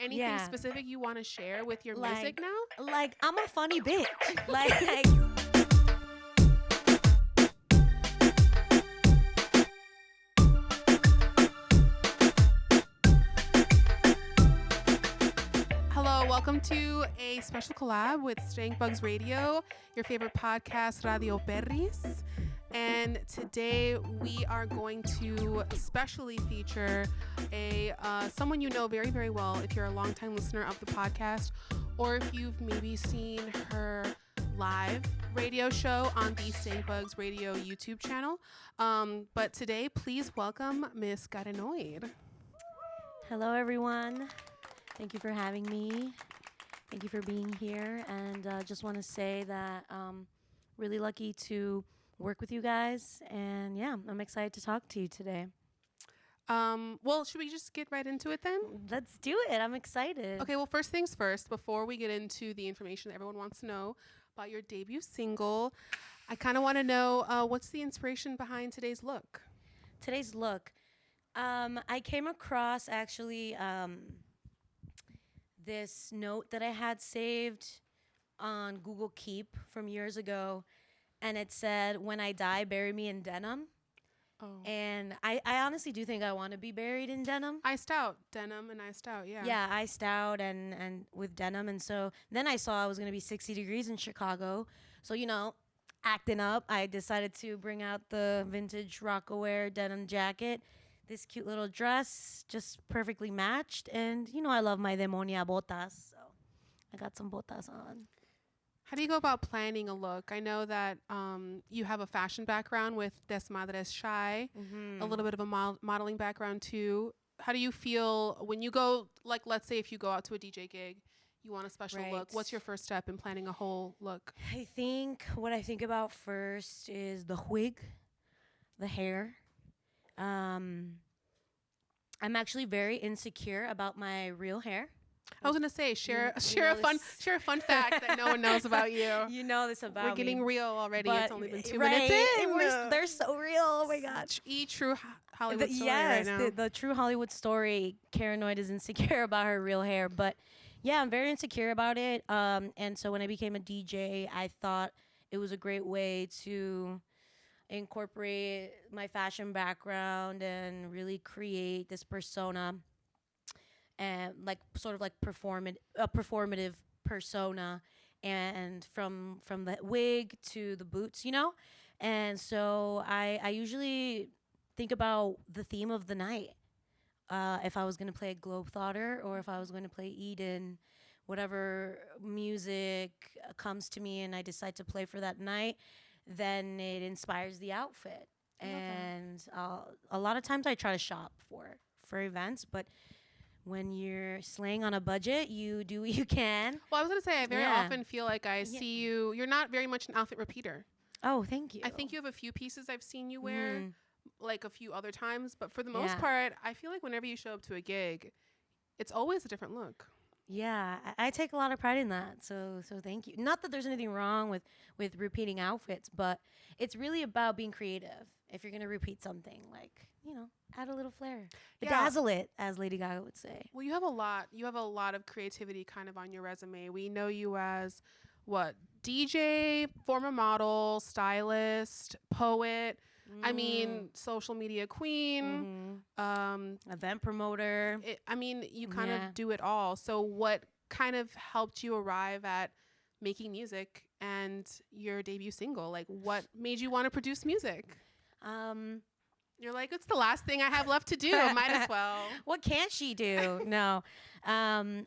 anything specific you want to share with your music now? Like, I'm a funny bitch. like Hello, welcome to a special collab with bugz Radio, your favorite podcast, Radio Perris. And today we are going to specially feature someone you know very, very well if you're a longtime listener of the podcast, or if you've maybe seen her live radio show on the bugz Radio YouTube channel. But today, please welcome Miss Karennoid. Hello, everyone. Thank you for having me. Thank you for being here. And just want to say that really lucky to work with you guys. And yeah, I'm excited to talk to you today. Well, should we just get right into it then? Let's do it. I'm excited. Okay, well, first things first, before we get into the information that everyone wants to know about your debut single, I kind of want to know what's the inspiration behind today's look? Today's look. I came across actually this note that I had saved on Google Keep from years ago, and it said, "When I die, bury me in denim." Oh. And I honestly do think I want to be buried in denim. Iced out. Denim and iced out, yeah. Yeah, iced out and with denim. And so then I saw it was going to be 60 degrees in Chicago. So, you know, acting up, I decided to bring out the vintage Rockaware denim jacket. This cute little dress, just perfectly matched. And, you know, I love my demonia botas. So I got some botas on. How do you go about planning a look? I know that you have a fashion background with Desmadres Shy, a little bit of a modeling background too. How do you feel when you go, like, let's say if you go out to a DJ gig, you want a special look. What's your first step in planning a whole look? I think what I think about first is the wig, the hair. I'm actually very insecure about my real hair. I was gonna say share a fun fact that no one knows about you. You know this about me. We're getting real already. It's only been 2 right, minutes in. They're so real. Oh my god. True Hollywood story right now. The true Hollywood story. Karennoid is insecure about her real hair, but yeah, I'm very insecure about it. And so when I became a DJ, I thought it was a great way to incorporate my fashion background and really create this persona. And like sort of like performative persona, and from the wig to the boots, you know. And so I usually think about the theme of the night. If I was gonna play a Globetrotter or if I was gonna play Eden, whatever music comes to me and I decide to play for that night, then it inspires the outfit. And a lot of times I try to shop for events, but when you're slaying on a budget, you do what you can. Well, I was going to say, I very often feel like I see you. You're not very much an outfit repeater. Oh, thank you. I think you have a few pieces I've seen you wear, like a few other times. But for the most part, I feel like whenever you show up to a gig, it's always a different look. Yeah, I take a lot of pride in that. So thank you. Not that there's anything wrong with repeating outfits, but it's really about being creative. If you're going to repeat something, like, you know, add a little flair. Dazzle it, as Lady Gaga would say. Well, you have a lot of creativity kind of on your resume. We know you as DJ, former model, stylist, poet. I mean, social media queen, event promoter. You kind of do it all. So what kind of helped you arrive at making music and your debut single? Like, what made you want to produce music? You're like, it's the last thing I have left to do. Might as well. What can't she do? No. Back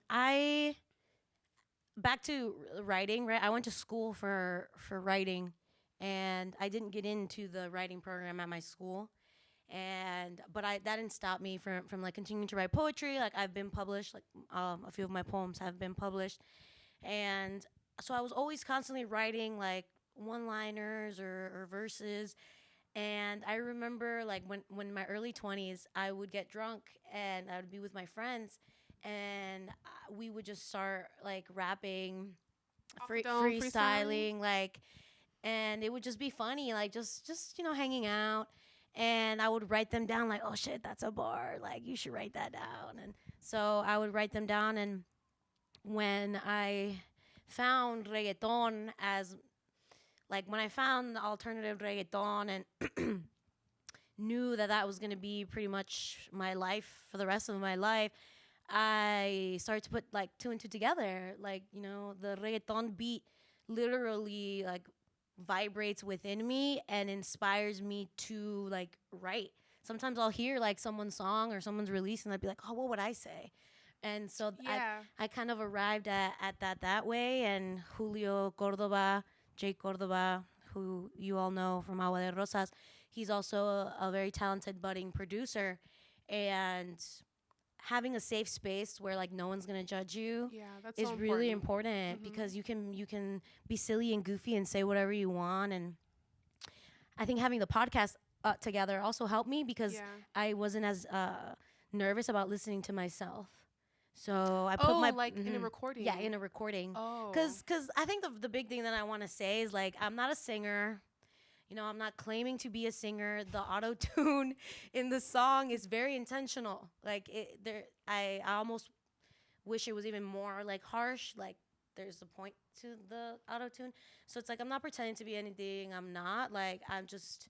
to writing, right? I went to school for writing, and I didn't get into the writing program at my school. But that didn't stop me from like continuing to write poetry. Like, I've been published, like a few of my poems have been published. And so I was always constantly writing like one-liners or verses. And I remember, like, when in my early 20s, I would get drunk and I would be with my friends, and we would just start, like, rapping, freestyling, like, and it would just be funny, like, just hanging out. and I would write them down like, oh shit, that's a bar. Like, you should write that down. And so I would write them down. And when I found reggaeton as, like, when I found alternative reggaeton and knew that that was going to be pretty much my life for the rest of my life, I started to put like two and two together. Like, you know, the reggaeton beat literally like vibrates within me and inspires me to like write. Sometimes I'll hear like someone's song or someone's release and I'd be like, oh, what would I say? And so Yeah. I kind of arrived at that way. And Julio Cordova, Jake Cordova, who you all know from Agua de Rosas, he's also a very talented budding producer. And having a safe space where like no one's gonna judge you Yeah, that's is so really important. important because you can be silly and goofy and say whatever you want. And I think having the podcast together also helped me because Yeah. I wasn't as nervous about listening to myself. So I put Oh, my like in a recording. yeah, in a recording. Oh. Cause I think the big thing that I want to say is like I'm not a singer. You know, I'm not claiming to be a singer. The auto tune in the song is very intentional. Like I almost wish it was even more like harsh. Like there's a point to the auto tune. So it's like I'm not pretending to be anything I'm not. Like I'm just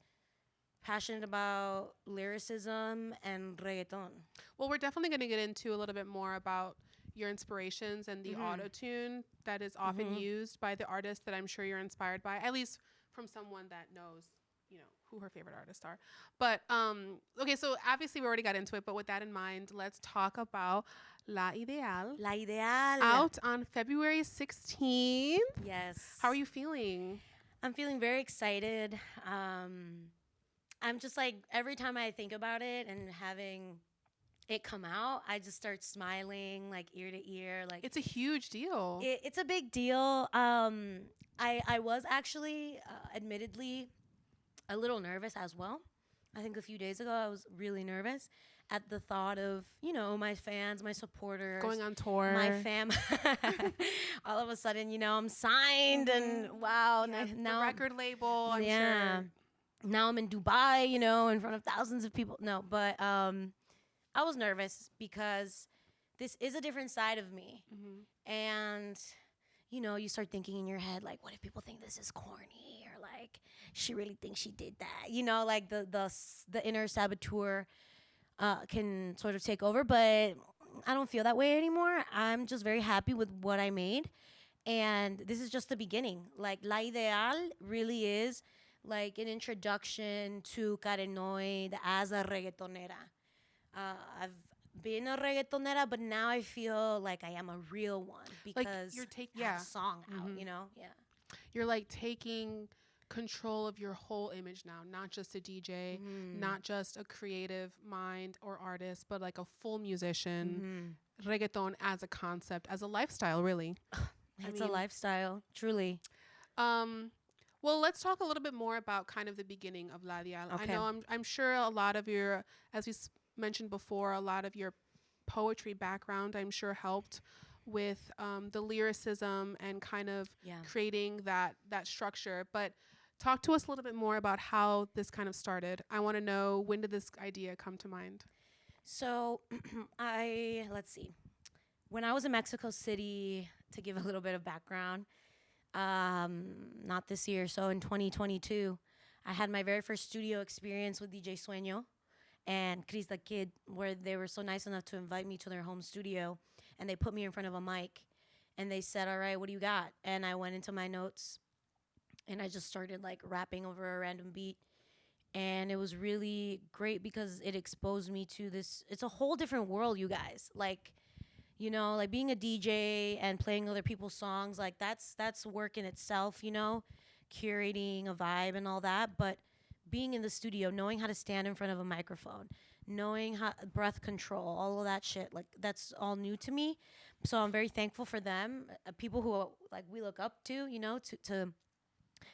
passionate about lyricism and reggaeton. Well, we're definitely going to get into a little bit more about your inspirations and the auto tune that is often used by the artists that I'm sure you're inspired by, at least from someone that knows, you know, who her favorite artists are. But okay, so obviously we already got into it, but with that in mind, let's talk about La Ideal. La Ideal. Out on February 16th. Yes. How are you feeling? I'm feeling very excited. I'm just like, every time I think about it and having it come out, I just start smiling like ear to ear. Like It's a huge deal. it's a big deal. I was actually, admittedly, a little nervous as well. I think a few days ago I was really nervous at the thought of, you know, my fans, my supporters, Going on tour. my fam. All of a sudden, you know, I'm signed and wow, Yeah, now the record label, I'm yeah. sure. Now I'm in Dubai, you know, in front of thousands of people. No, but I was nervous because this is a different side of me. And, you know, you start thinking in your head, like, what if people think this is corny? Or, like, she really thinks she did that? You know, like, the inner saboteur can sort of take over. But I don't feel that way anymore. I'm just very happy with what I made. And this is just the beginning. Like, La Ideal really is like an introduction to karennoid as a reggaetonera. I've been a reggaetonera, but now I feel like I am a real one because Like you're I have a song out, you know? Yeah. You're like taking control of your whole image now, not just a DJ, not just a creative mind or artist, but like a full musician. Reggaeton as a concept, as a lifestyle, really. It's a lifestyle, truly. Well, let's talk a little bit more about kind of the beginning of La Dial. Okay. I know I'm sure a lot of your, as we mentioned before, a lot of your poetry background, I'm sure helped with the lyricism and kind of creating that structure. But talk to us a little bit more about how this kind of started. I want to know, when did this idea come to mind? So let's see. When I was in Mexico City, to give a little bit of background, not this year, so in 2022, I had my very first studio experience with DJ Sueño and Chris the Kid, where they were so nice enough to invite me to their home studio, and they put me in front of a mic, and they said, all right, what do you got? And I went into my notes, and I just started like rapping over a random beat, and it was really great because it exposed me to this. It's a whole different world, you guys. Like, you know, like being a DJ and playing other people's songs, like that's work in itself, you know, curating a vibe and all that. But being in the studio, knowing how to stand in front of a microphone, knowing how breath control, all of that shit, like that's all new to me. So I'm very thankful for them, people who like we look up to, you know, to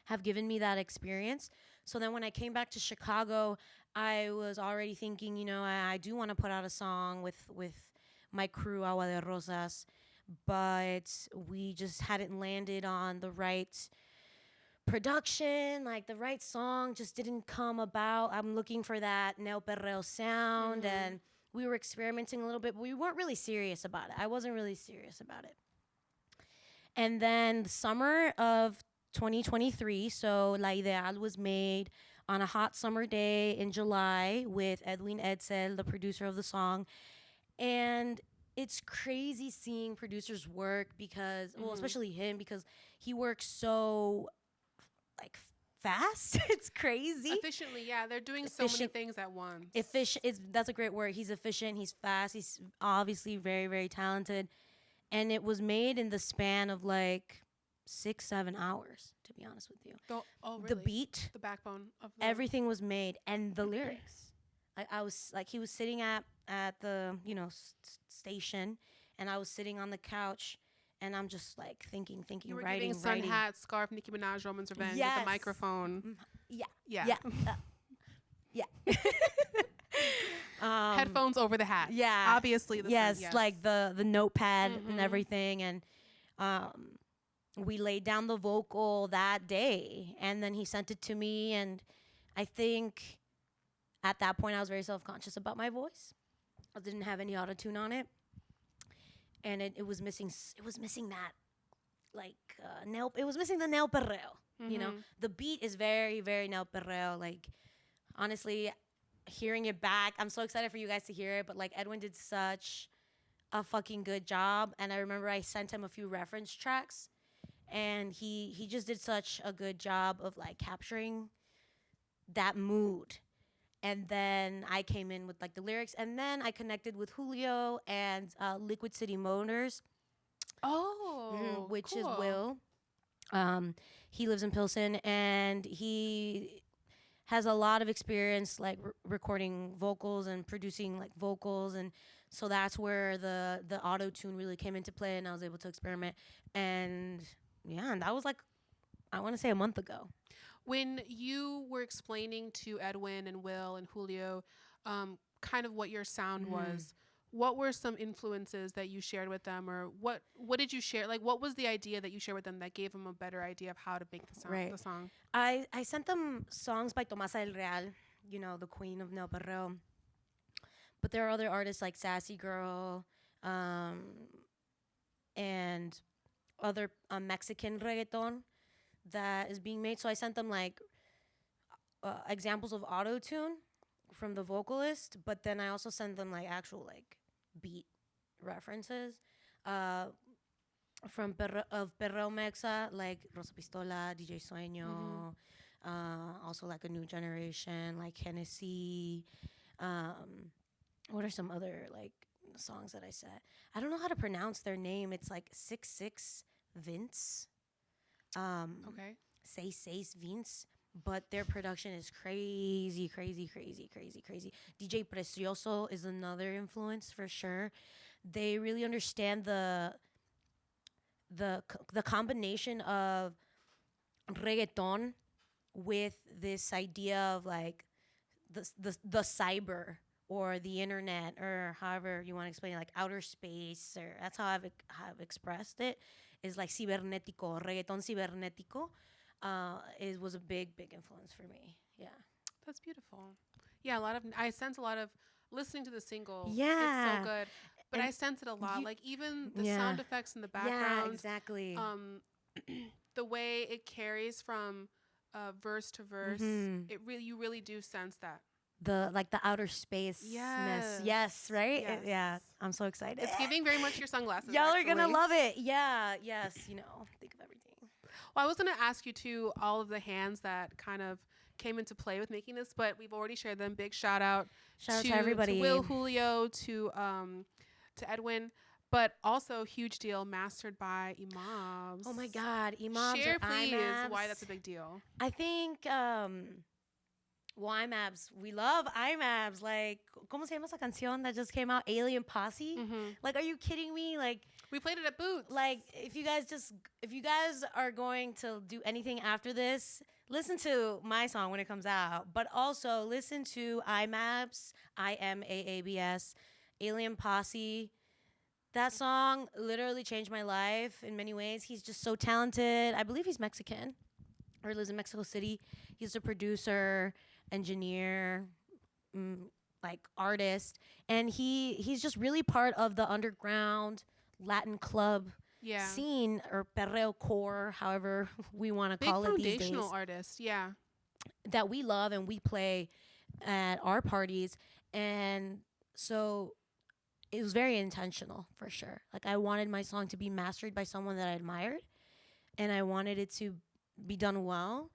have given me that experience. So then when I came back to Chicago, I was already thinking, you know, I do want to put out a song with my crew, Agua de Rosas, but we just hadn't landed on the right production, like the right song just didn't come about. I'm looking for that neo perreo sound, and we were experimenting a little bit, but we weren't really serious about it. I wasn't really serious about it. And then the summer of 2023, so La Ideal was made on a hot summer day in July with Edwin Edsel, the producer of the song. And it's crazy seeing producers work because, well, especially him, because he works so like fast. It's crazy. Efficiently, yeah. They're doing so many things at once. Efficient is that's a great word. He's efficient, he's fast, he's obviously very, very talented. And it was made in the span of like 6-7 hours, to be honest with you. Really? The beat, the backbone of everything was made, and the lyrics. I was like, he was sitting at the station, and I was sitting on the couch, and I'm just like thinking, you were writing, giving Sun Hat, Scarf, Nicki Minaj, Roman's Revenge with the microphone. Yeah. Headphones over the hat. Yeah, obviously. Yes, like the notepad and everything, and we laid down the vocal that day, and then he sent it to me, and I think at that point I was very self-conscious about my voice. I didn't have any auto-tune on it, and it was missing. It was missing that, like it was missing the neo perreo. You know, the beat is very, very neo perreo. Like, honestly, hearing it back, I'm so excited for you guys to hear it. But like, Edwin did such a fucking good job, and I remember I sent him a few reference tracks, and he just did such a good job of like capturing that mood. And then I came in with like the lyrics, and then I connected with Julio and Liquid City Motors. Which cool. is Will. He lives in Pilsen, and he has a lot of experience like recording vocals and producing like vocals, and so that's where the auto tune really came into play, and I was able to experiment. And yeah, and that was like, I want to say a month ago. When you were explaining to Edwin and Will and Julio kind of what your sound was, what were some influences that you shared with them, or what did you share? Like, what was the idea that you shared with them that gave them a better idea of how to make the song? I sent them songs by Tomasa El Real, you know, the queen of Neo Perreo. But there are other artists like Sassy Girl, and other Mexican reggaeton that is being made. So I sent them like examples of auto tune from the vocalist, but then I also sent them like actual like beat references from Perreo Mexa, like Rosa Pistola, DJ Sueño, also like a new generation like Hennessy. What are some other like songs that I said? I don't know how to pronounce their name. It's like 66 Vince. Okay. Seis Vince, but their production is crazy. DJ Precioso is another influence for sure. They really understand the combination of reggaeton with this idea of like the cyber or the internet, or however you want to explain it, like outer space, or that's how I've expressed it, is like cibernetico, reggaeton cibernetico. It was a big influence for me. Yeah. That's beautiful. Yeah, I sense a lot of listening to the single. Yeah. It's so good. But I sense it a lot. Like even the sound effects in the background. Yeah, exactly. The way it carries from verse to verse, you really do sense that. The outer space. Yes, right? Yes. Yeah. I'm so excited. It's giving very much your sunglasses. Y'all are gonna love it. Yeah, yes, you know, think of everything. Well, I was gonna ask you too, all of the hands that kind of came into play with making this, but we've already shared them. Big shout out to everybody. To Will, Julio, to Edwin, but also huge deal, mastered by Imams. Oh my God, Imams. Share please why that's a big deal. I think IMABs. We love IMABs. Like, ¿cómo se llama esa canción that just came out? Alien Posse. Like, are you kidding me? Like, we played it at Boots. Like, if you guys are going to do anything after this, listen to my song when it comes out. But also listen to IMABs, IMAABS, Alien Posse. That song literally changed my life in many ways. He's just so talented. I believe he's Mexican. or lives in Mexico City. He's a producer, engineer, like artist, and he's just really part of the underground Latin club Yeah. scene, or perreo core, however we want to Big call it these foundational days, artist. Yeah. that we love and we play at our parties. And so it was very intentional, for sure. Like, I wanted my song to be mastered by someone that I admired, and I wanted it to be done well,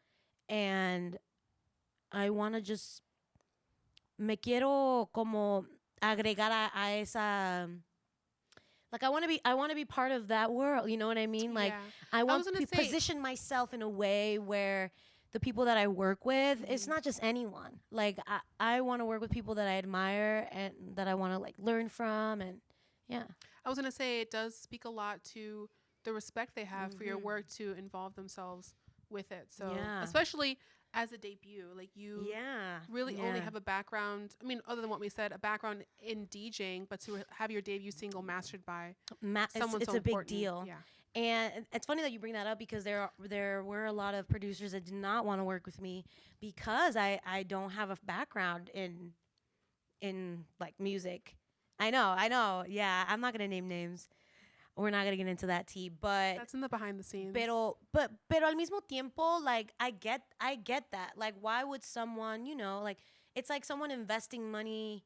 and I want to just me quiero como agregar a esa, like, I want to be part of that world, you know what I mean? Like, Yeah. I was want gonna to say- position myself in a way where the people that I work with, it's not just anyone. Like, I want to work with people that I admire and that I want to, like, learn from. And yeah. I was going to say it does speak a lot to the respect they have for your work to involve themselves with it. So, Yeah. especially as a debut, like you Yeah. really only have a background. I mean, other than what we said, a background in DJing, but to have your debut single mastered by someone it's so a big important. deal. Yeah. And it's funny that you bring that up, because there were a lot of producers that did not want to work with me because I don't have a background in like music. I know. Yeah, I'm not gonna name names. We're not gonna get into that tea, but That's in the behind the scenes. pero al mismo tiempo, like, I get that. Like, why would someone, like, it's like someone investing money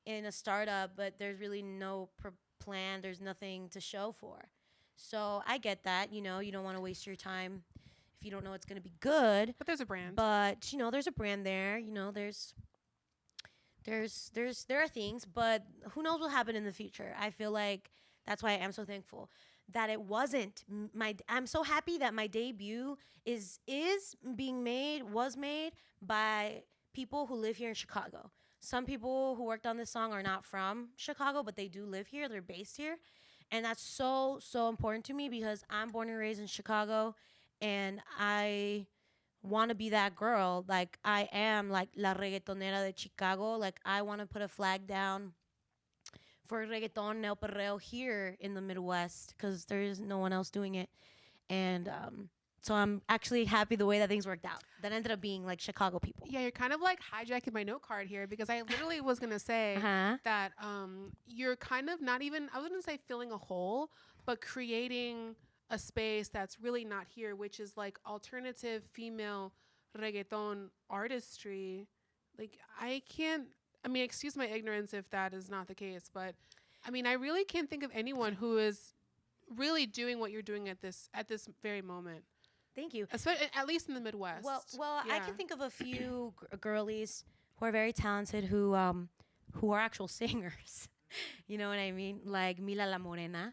in a startup, but there's really no plan. There's nothing to show for. So I get that. You don't want to waste your time if you don't know it's going to be good. But there's a brand. But there's a brand there. There are things, but who knows what will happen in the future. I feel like that's why I am so thankful that it wasn't I'm so happy that my debut was made by people who live here in Chicago. Some people who worked on this song are not from Chicago, but they do live here. They're based here. And that's so, so important to me, because I'm born and raised in Chicago, and I want to be that girl. Like, I am like la reggaetonera de Chicago. Like, I want to put a flag down for reggaeton, neo perreo here in the Midwest, because there is no one else doing it. And so I'm actually happy the way that things worked out. That ended up being like Chicago people. Yeah, you're kind of like hijacking my note card here, because I literally was going to say that you're kind of not even, I was going to say filling a hole, but creating a space that's really not here, which is like alternative female reggaeton artistry. Like, excuse my ignorance if that is not the case, but I mean, I really can't think of anyone who is really doing what you're doing at this very moment. Thank you. Especially, at least in the Midwest. Well, yeah. I can think of a few girlies who are very talented who are actual singers. You know what I mean? Like Mila La Morena.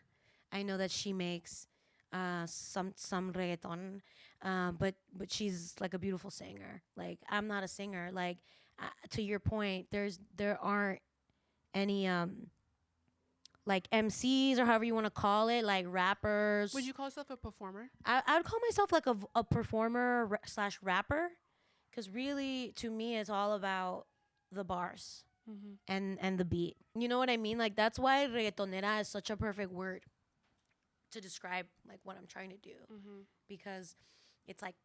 I know that she makes some reggaeton, but she's like a beautiful singer. Like, I'm not a singer. Like, to your point, there aren't any like MCs, or however you want to call it, like rappers. Would you call yourself a performer? I would call myself like a performer / rapper, because really, to me, it's all about the bars and the beat. You know what I mean? Like, that's why reggaetonera is such a perfect word to describe like what I'm trying to do, because it's like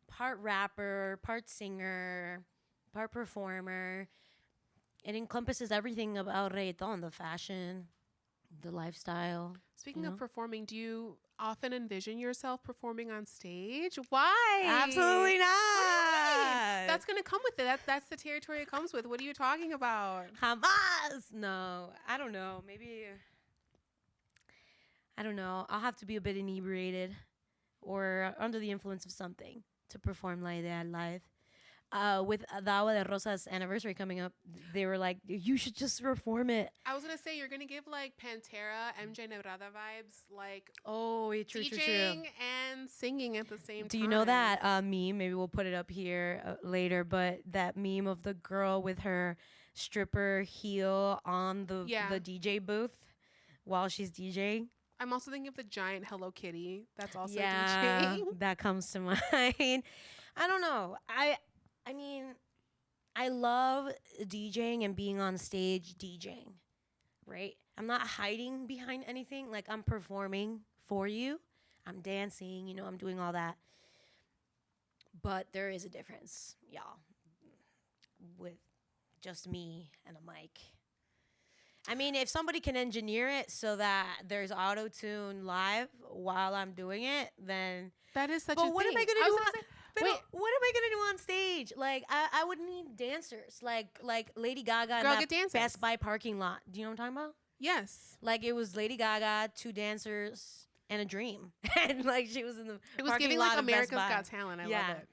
part rapper, part singer, part performer. It encompasses everything about reggaeton: the fashion, the lifestyle. Speaking of performing, do you often envision yourself performing on stage? Why? Absolutely not. That's gonna come with it. That's the territory it comes with. What are you talking about? Jamás. No, I don't know. Maybe, I don't know. I'll have to be a bit inebriated or under the influence of something to perform like that live. With the Agua de Rosa's anniversary coming up, they were like, you should just perform it. I was gonna say, you're gonna give like Pantera, MJ Nebrada vibes, like True. DJing and singing at the same time. Do you know that meme? Maybe we'll put it up here later, but that meme of the girl with her stripper heel on the DJ booth while she's DJing? I'm also thinking of the giant Hello Kitty. That's also DJing. That comes to mind. I don't know. I mean, I love DJing and being on stage DJing, right? I'm not hiding behind anything. Like, I'm performing for you. I'm dancing, I'm doing all that. But there is a difference, y'all, with just me and a mic. I mean, if somebody can engineer it so that there's auto-tune live while I'm doing it, then... That is such a But thing. what am I going to do Wait. what am I going to do on stage? Like, I would need dancers. Like Lady Gaga Girl, in get that dancers. Best Buy parking lot. Do you know what I'm talking about? Yes. Like, it was Lady Gaga, 2 dancers, and a dream. And, like, she was in the It was parking giving lot like of Best America's Buy. Got Talent. I love it.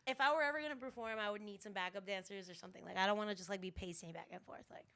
If I were ever going to perform, I would need some backup dancers or something. Like, I don't want to just, like, be pacing back and forth. Like,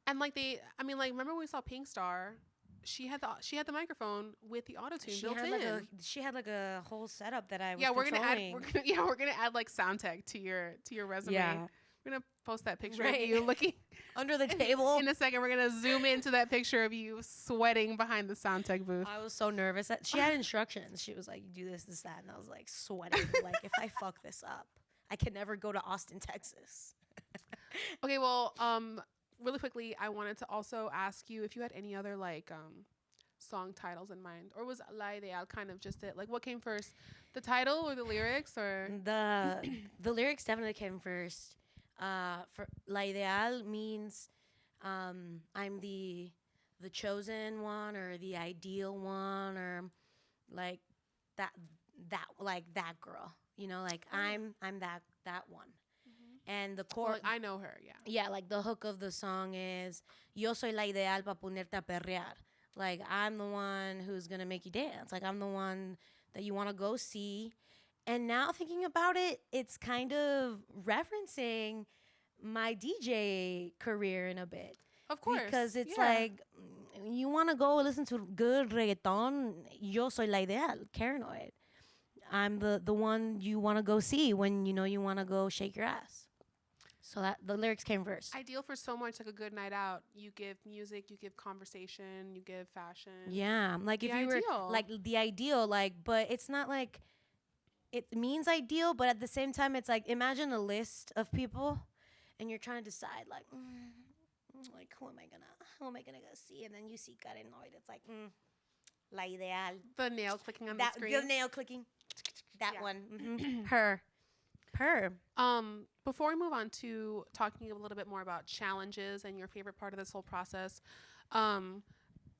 And like remember when we saw Pink Star? She had the microphone with the autotune built in. She had like a whole setup that I was We're controlling. gonna add like sound tech to your resume. Yeah. We're gonna post that picture Right. of you looking Under the table. In a second, we're gonna zoom into that picture of you sweating behind the sound tech booth. I was so nervous. She had instructions. She was like, "You do this, this, that," and I was like sweating. Like, if I fuck this up, I can never go to Austin, Texas. Okay, well, really quickly, I wanted to also ask you if you had any other like song titles in mind, or was La Ideal kind of just it? Like, what came first, the title or the lyrics, or the lyrics definitely came first. For La Ideal means I'm the chosen one or the ideal one, or like that girl. You know, like I'm that one. And the core, like, I know her, yeah. Yeah, like the hook of the song is Yo soy la ideal pa ponerte a perrear. Like, I'm the one who's gonna make you dance. Like, I'm the one that you want to go see. And now thinking about it, it's kind of referencing my DJ career in a bit. Of course, because it's like, you want to go listen to good reggaeton. Yo soy la ideal, karennoid. I'm the one you want to go see when you want to go shake your ass. So that the lyrics came first. Ideal for so much, like a good night out. You give music, you give conversation, you give fashion. Yeah, like if you were like the ideal, like, but it's not like it means ideal, but at the same time, it's like, imagine a list of people, and you're trying to decide like who am I gonna go see, and then you see karennoid. It's like la ideal. The nail clicking on the screen. The nail clicking. That one. Mm-hmm. Her. Before we move on to talking a little bit more about challenges and your favorite part of this whole process,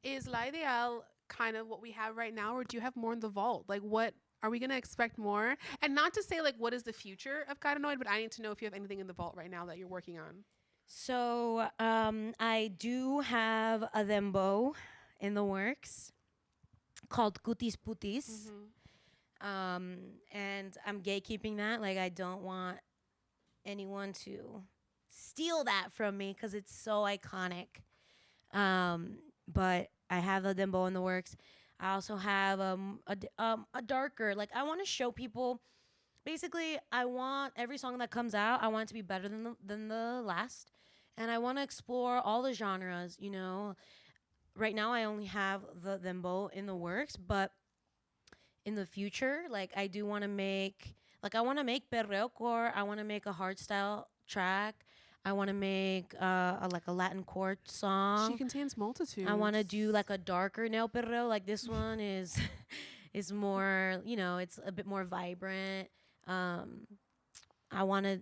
is La Ideal kind of what we have right now, or do you have more in the vault? Like, what are we going to expect more? And not to say like what is the future of karennoid, but I need to know if you have anything in the vault right now that you're working on. So I do have a dembow in the works called Cutis Putis. And I'm gatekeeping that. Like, I don't want anyone to steal that from me because it's so iconic. But I have a dembow in the works. I also have a darker. Like, I want to show people. Basically, I want every song that comes out, I want it to be better than the last, and I want to explore all the genres. You know, right now I only have the dembow in the works, but in the future, like, I do want to make, like, I want to make perreo core. I want to make a hardstyle track. I want to make a Latin chord song. She contains multitudes. I want to do like a darker neo perreo. Like, this one is more, it's a bit more vibrant. I want to,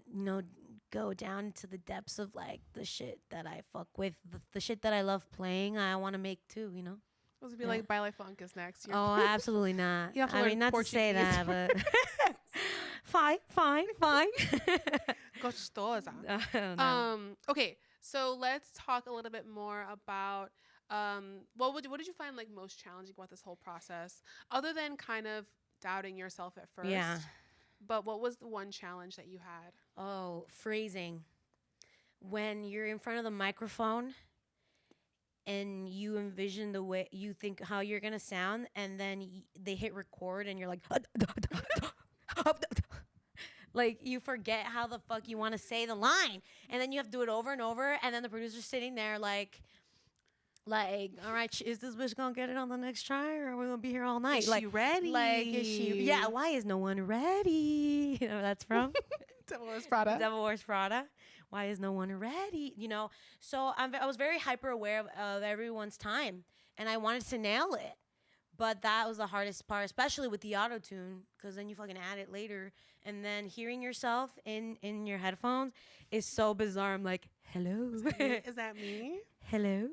go down to the depths of like the shit that I fuck with, the shit that I love playing. I want to make too, It was be like Baile Funk is next. Oh, absolutely not. You have to learn not Portuguese to say that, but fine. Gostosa. No. Okay, so let's talk a little bit more about what did you find like most challenging about this whole process, other than kind of doubting yourself at first? Yeah. But what was the one challenge that you had? Oh, phrasing. When you're in front of the microphone and you envision the way you think how you're going to sound, and then they hit record and you're like, like, you forget how the fuck you want to say the line. And then you have to do it over and over. And then the producer's sitting there like, all right, is this bitch gonna get it on the next try, or are we gonna be here all night? Is she ready? Like, yeah, why is no one ready? That's from Devil Wears Prada. Devil Wears Prada. Why is no one ready? So I was very hyper aware of everyone's time, and I wanted to nail it. But that was the hardest part, especially with the auto tune, because then you fucking add it later, and then hearing yourself in your headphones is so bizarre. I'm like, hello, Is that me? hello.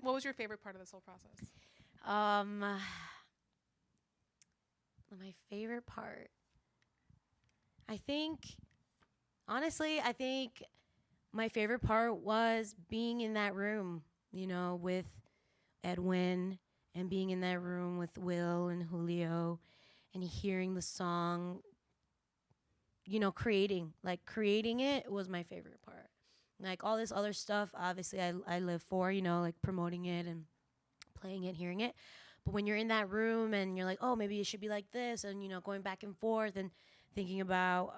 What was your favorite part of this whole process? My favorite part, I think, honestly, I think my favorite part was being in that room, with Edwin, and being in that room with Will and Julio, and hearing the song, creating it was my favorite part. Like all this other stuff, obviously I live for, like promoting it and playing it, hearing it. But when you're in that room and you're like, oh, maybe it should be like this, and going back and forth and thinking about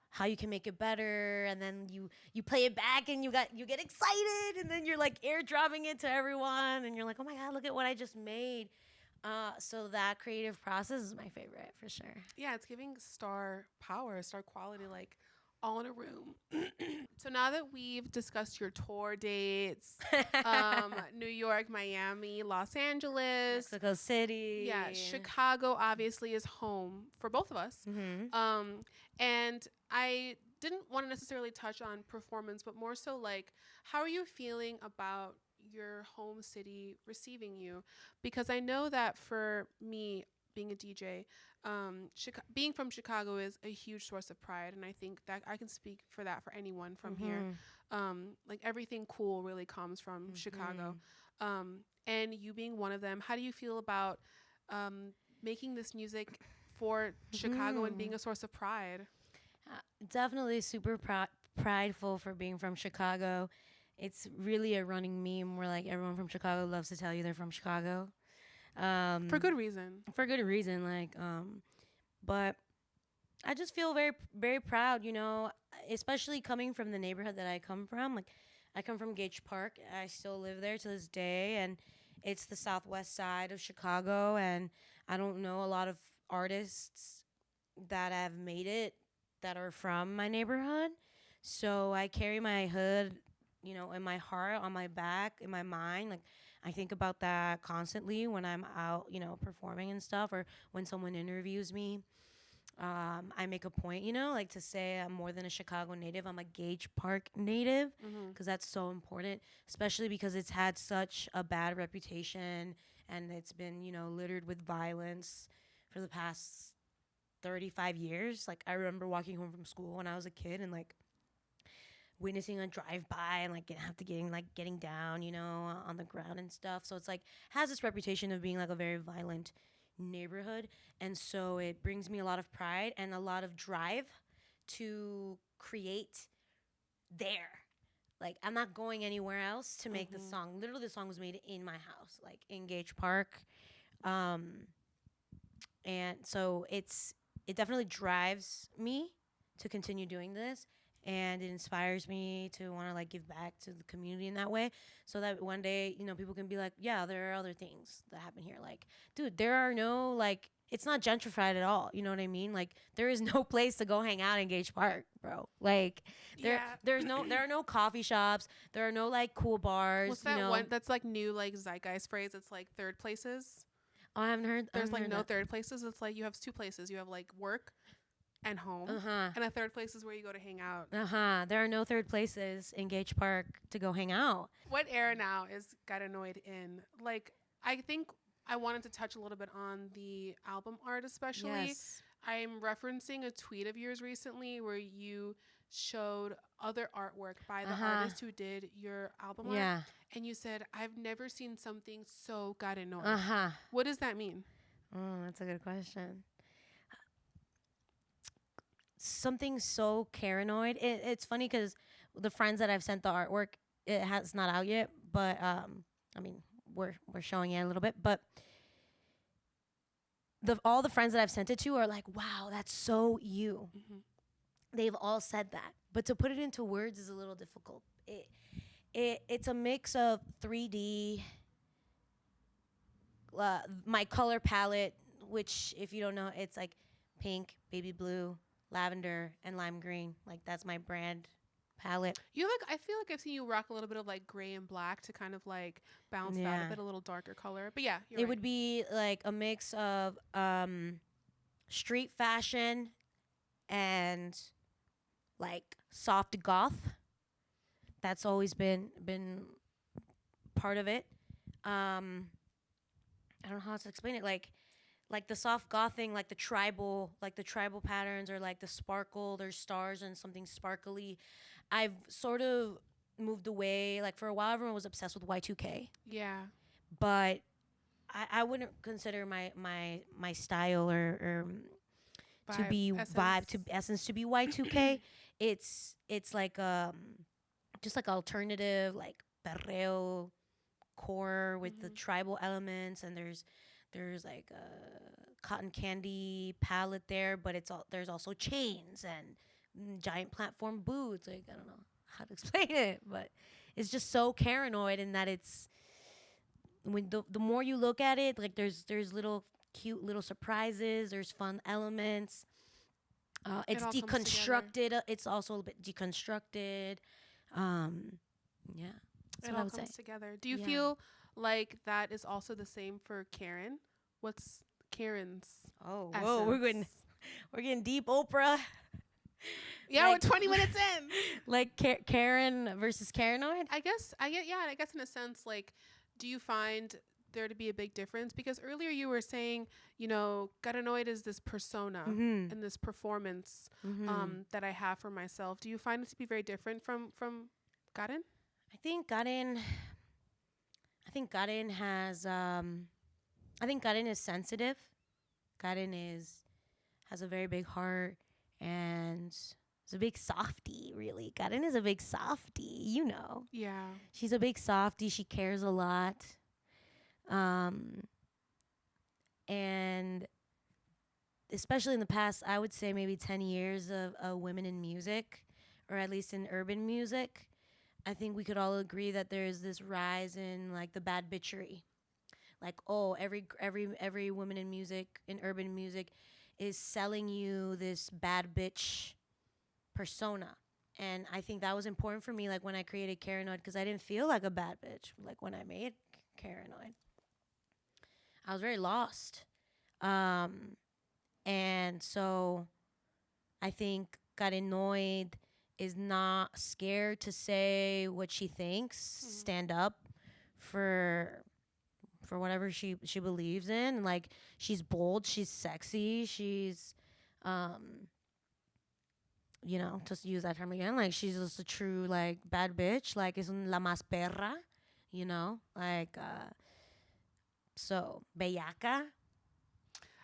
how you can make it better, and then you play it back and you get excited, and then you're like airdropping it to everyone, and you're like, oh my god, look at what I just made. So that creative process is my favorite for sure. Yeah, it's giving star power, star quality, like all in a room. So now that we've discussed your tour dates, New York, Miami, Los Angeles, Mexico City. Yeah, Chicago obviously is home for both of us. Mm-hmm. And I didn't want to necessarily touch on performance, but more so like, how are you feeling about your home city receiving you? Because I know that for me, being a DJ, being from Chicago is a huge source of pride, and I think that I can speak for that for anyone from here. Like everything cool really comes from Chicago, and you being one of them. How do you feel about making this music for Chicago and being a source of pride? Definitely super prideful for being from Chicago. It's really a running meme where like everyone from Chicago loves to tell you they're from Chicago. For good reason. For good reason, but I just feel very, very proud, especially coming from the neighborhood that I come from. Like, I come from Gage Park. I still live there to this day, and it's the southwest side of Chicago, and I don't know a lot of artists that have made it that are from my neighborhood. So I carry my hood, in my heart, on my back, in my mind. Like, I think about that constantly when I'm out, performing and stuff, or when someone interviews me. I make a point, to say I'm more than a Chicago native. I'm a Gage Park native, because that's so important, especially because it's had such a bad reputation, and it's been, littered with violence for the past 35 years. Like, I remember walking home from school when I was a kid and, like, witnessing a drive-by and, like, getting down, on the ground and stuff. So it's, like, has this reputation of being, like, a very violent neighborhood. And so it brings me a lot of pride and a lot of drive to create there. Like, I'm not going anywhere else to make the song. Literally, the song was made in my house, like, in Gage Park. And so it definitely drives me to continue doing this, and it inspires me to want to, like, give back to the community in that way, so that one day, people can be like, yeah, there are other things that happen here. Like, dude, there are no, like, it's not gentrified at all. You know what I mean? Like, there is no place to go hang out in Gage Park, bro. Like, there are no coffee shops. There are no, like, cool bars. What's that one that's like new, like, zeitgeist phrase? It's like third places. Oh, I haven't heard. There's like no third places. It's like you have two places. You have like work and home, and a third place is where you go to hang out. There are no third places in Gage Park to go hang out. What era now is karennoid in? Like, I think I wanted to touch a little bit on the album art, especially. Yes. I'm referencing a tweet of yours recently where you showed other artwork by the artist who did your album art. And you said, I've never seen something so karennoid. What does that mean? Oh, that's a good question. Something so karennoid. It's funny because the friends that I've sent the artwork, it's not out yet, but I mean, we're showing it a little bit, but all the friends that I've sent it to are like, wow, that's so you. They've all said that, but to put it into words is a little difficult. It's a mix of 3D, my color palette, which, if you don't know, it's like pink, baby blue, lavender, and lime green. Like, that's my brand palette. I feel like I've seen you rock a little bit of like gray and black to kind of like bounce that a bit, a little darker color. But yeah, It would be like a mix of street fashion and like soft goth. That's always been part of it. I don't know how else to explain it. Like the soft goth thing, like the tribal patterns, or like the sparkle. There's stars and something sparkly. I've sort of moved away. Like for a while, everyone was obsessed with Y2K. Yeah. But I wouldn't consider my style or to be vibe to essence to be Y2K. It's like just like alternative, like perreo core with the tribal elements, and there's like a cotton candy palette there, but there's also chains and giant platform boots. Like, I don't know how to explain it, but it's just so karennoid in that it's when the more you look at it, like there's little cute little surprises, there's fun elements. It's deconstructed. It's also a bit deconstructed. Yeah, that's it what all I would comes say. together. Do you feel like that is also the same for Karen? What's Karen's? Oh, whoa, we're getting deep, Oprah. Yeah, like, we're 20 minutes in. Like Karen versus karennoid. I guess in a sense, like, do you find there to be a big difference? Because earlier you were saying, karennoid is this persona and this performance that I have for myself. Do you find it to be very different from Karen? I think Karen has I think Karen is sensitive. Karen has a very big heart and is a big softie, really. Karen is a big softie, Yeah. She's a big softie. She cares a lot. And especially in the past, I would say maybe 10 years of women in music, or at least in urban music, I think we could all agree that there's this rise in like the bad bitchery. Like, oh, every woman in music, in urban music, is selling you this bad bitch persona. And I think that was important for me, like when I created karennoid, because I didn't feel like a bad bitch like when I made karennoid. I was very lost. And so I think karennoid is not scared to say what she thinks, stand up for whatever she believes in. And like, she's bold, she's sexy, she's to use that term again, like she's just a true like bad bitch, like es la más perra, like so bellaca.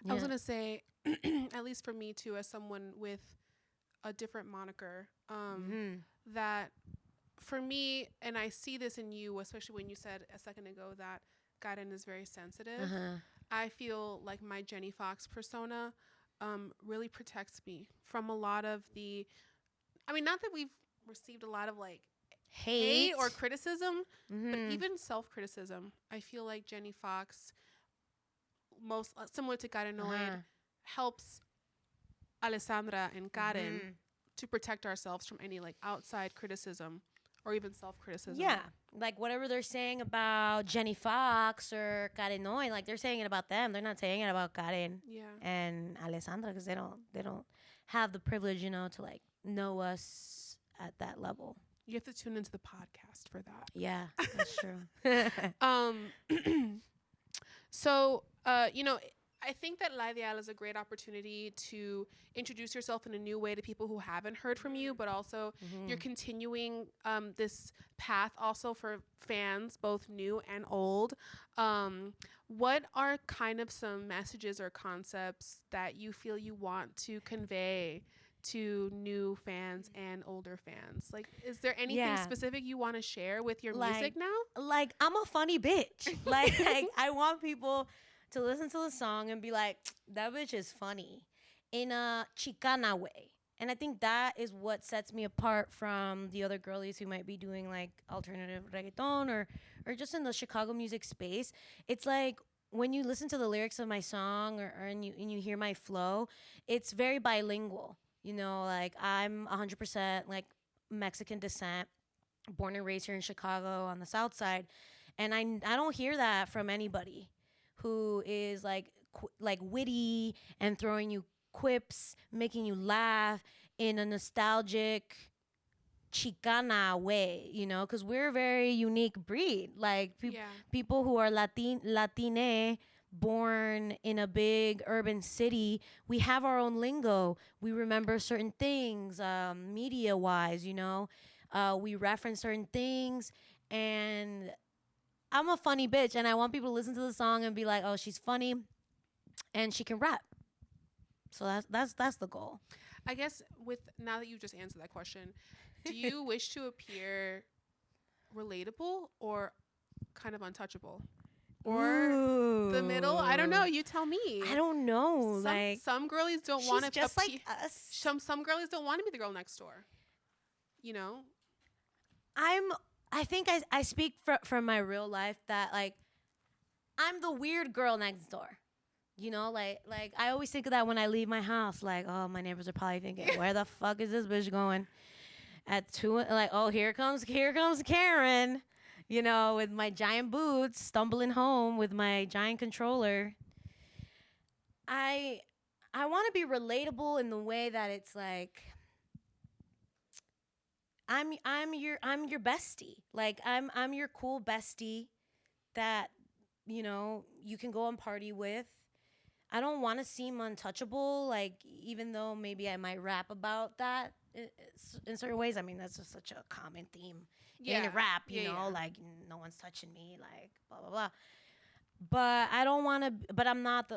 I was gonna say, at least for me too, as someone with a different moniker, that for me, and I see this in you, especially when you said a second ago that Karen is very sensitive. I feel like my Jenny Fox persona really protects me from a lot of not that we've received a lot of like hate or criticism, but even self-criticism. I feel like Jenny Fox, most similar to karennoid, helps Alessandra and Karen to protect ourselves from any like outside criticism or even self-criticism. Yeah, like whatever they're saying about Jenny Fox or karennoid, like they're saying it about them. They're not saying it about Karen and Alessandra, because they don't have the privilege, to like know us at that level. You have to tune into the podcast for that. Yeah, that's true. So, I think that La Ideal is a great opportunity to introduce yourself in a new way to people who haven't heard from you, but also you're continuing this path also for fans, both new and old. What are kind of some messages or concepts that you feel you want to convey to new fans and older fans? Like, is there anything specific you want to share with your music now? Like, I'm a funny bitch. like I want people to listen to the song and be like, that bitch is funny in a Chicana way. And I think that is what sets me apart from the other girlies who might be doing like alternative reggaeton or just in the Chicago music space. It's like when you listen to the lyrics of my song and you hear my flow, it's very bilingual. Like I'm 100% like Mexican descent, born and raised here in Chicago on the South Side, and I don't hear that from anybody who is like witty and throwing you quips, making you laugh in a nostalgic Chicana way, you know, because we're a very unique breed. Like Yeah. people who are Latine, born in a big urban city, we have our own lingo. We remember certain things, media wise, you know. We reference certain things, and I'm a funny bitch, and I want people to listen to the song and be like, "Oh, she's funny, and she can rap." So that's the goal. I guess with now that you just answered that question, do you wish to appear relatable or kind of untouchable? Or the middle? I don't know. You tell me. I don't know. Some girlies don't she's want to just like us. Some girlies don't want to be the girl next door. You know? I think I speak from my real life that like I'm the weird girl next door. You know, like I always think of that when I leave my house. Like, oh, my neighbors are probably thinking, where the fuck is this bitch going? At 2, like, oh, here comes Karen. You know, with my giant boots, stumbling home with my giant controller. I want to be relatable in the way that it's like I'm your bestie. Like I'm your cool bestie that you know you can go and party with. I don't want to seem untouchable, like even though maybe I might rap about that in certain ways. I mean, that's just such a common theme in a rap, you know, like no one's touching me, like blah blah blah. But I don't want to. But I'm not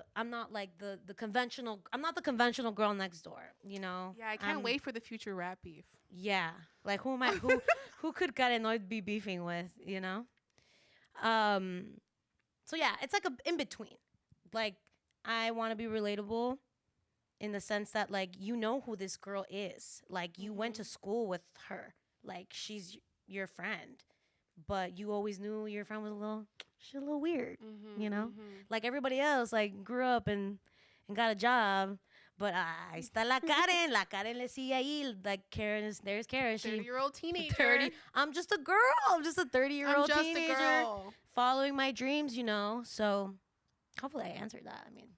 like the conventional. I'm not the conventional girl next door, you know. Yeah, I can't wait for the future rap beef. Yeah, like who am I? Who could karennoid be beefing with, you know? So yeah, it's like a in between. Like I want to be relatable in the sense that like you know who this girl is. Like you went to school with her. Like she's your friend. But you always knew your friend was she's a little weird, you know? Like everybody else like grew up and got a job. But ahí está la Karen le sigue ahí. Like there's Karen. 30-year-old teenager. I'm just a girl. I'm just a 30-year-old teenager. A girl. Following my dreams, you know? So hopefully I answered that. I mean,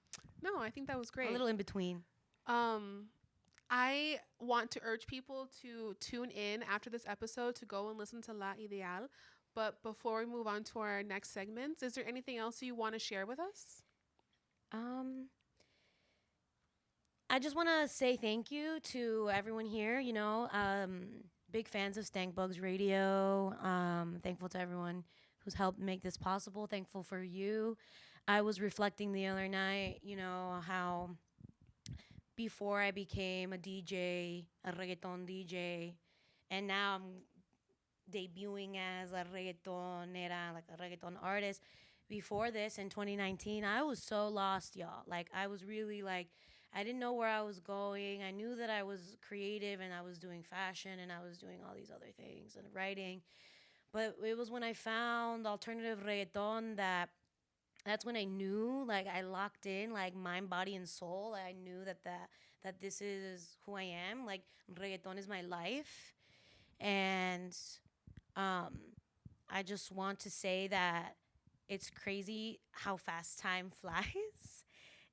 no, I think that was great. A little in between. I want to urge people to tune in after this episode to go and listen to La Ideal. But before we move on to our next segments, is there anything else you want to share with us? I just want to say thank you to everyone here. You know, big fans of Stank Bugz Radio. Thankful to everyone who's helped make this possible. Thankful for you. I was reflecting the other night, you know, how before I became a DJ, a reggaeton DJ, and now I'm debuting as a reggaetonera, like a reggaeton artist. Before this, in 2019, I was so lost, y'all. Like, I was really like, I didn't know where I was going. I knew that I was creative and I was doing fashion and I was doing all these other things and writing. But it was when I found alternative reggaeton that's when I knew, like, I locked in, like, mind, body, and soul. I knew that this is who I am. Like, reggaeton is my life. And I just want to say that it's crazy how fast time flies.